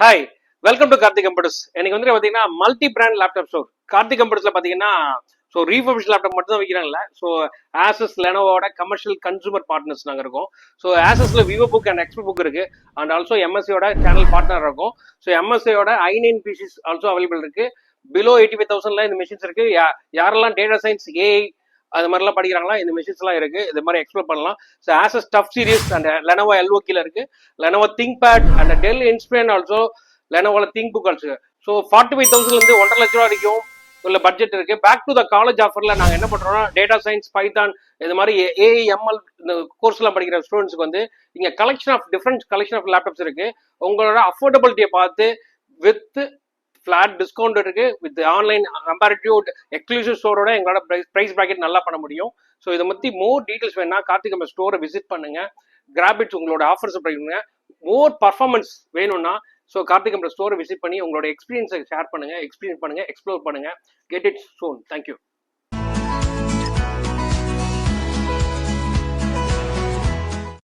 Hi, welcome to Karthik computers. எனக்கு வந்து பார்த்தீங்கன்னா multi brand laptop store. Karthik கம்ப்யூட்டர்ஸ்ல பார்த்தீங்கன்னா ரீஃபர்பிஷ் லேப்டாப் மட்டும் தான் விற்கிறாங்கல்ல. ஆசஸ் லெனோவோட கமர்ஷியல் கன்சூமர் பார்ட்னர்ஸ் நாங்கள் இருக்கோம். ஆசஸ்ல Vivo book and expo book இருக்கு. அண்ட் ஆல்சோ எம்எஸ்சியோட சேனல் பார்ட்னர் இருக்கும். எம்எஸ்சியோட i9 பிசிஸ் ஆல்சோ அவைலபிள் இருக்கு. பிலோ 85,000 இந்த மிஷின்ஸ் இருக்கு. யாரெல்லாம் டேட்டா சயின்ஸ், ஏஐ அது மாதிரிலாம் படிக்கிறாங்களா, இந்த மிஷின்ஸ் எல்லாம் இருக்கு. இது மாதிரி எக்ஸ்ப்ளோர் பண்ணலாம். Asus TUF series and Lenovo எல்ஓக்கில இருக்கு. Lenovo think pad and Dell Inspiron also லெனோவோல திங்க் புக் ஆல்சோ. 45,000 இருந்து 1.5 லட்ச ரூபா வரைக்கும் உள்ள பட்ஜெட் இருக்கு. பேக் டு த காலேஜ் ஆஃபர்ல நாங்க என்ன பண்றோம்னா டேட்டா சயின்ஸ், பைத்தான் இது மாதிரி ஏஐஎம்எல் இந்த கோர்ஸ் எல்லாம் படிக்கிற ஸ்டூடெண்ட்ஸ்க்கு வந்து இங்க டிஃபரெண்ட் கலெக்ஷன் ஆஃப் லேப்டாப்ஸ் இருக்கு. உங்களோட அஃபோர்டபிலிட்டியை பார்த்து வித் ஃபிளாட் டிஸ்கவுண்ட் இருக்கு. வித் ஆன்லைன் கம்பேரிட்டிவ் எக்ஸ்க்ளூசிவ் ஸ்டோரோட எங்களோட பிரைஸ் பிராக்கெட் நல்லா பண்ண முடியும். இதை பத்தி மோர் டீடைல்ஸ் வேணா கார்த்திக் நம்ம ஸ்டோரை விசிட் பண்ணுங்க. கிராபிட்ஸ் உங்களோட ஆஃபர்ஸ் பண்ணுங்க. மோர் பர்ஃபார்மன்ஸ் வேணும்னா கார்த்திக் நம்ம ஸ்டோரை விசிட் பண்ணி உங்களோட எக்ஸ்பீரியன்ஸை ஷேர் பண்ணுங்க, எக்ஸ்ப்ளோர் பண்ணுங்க. Get it soon. தேங்க்யூ.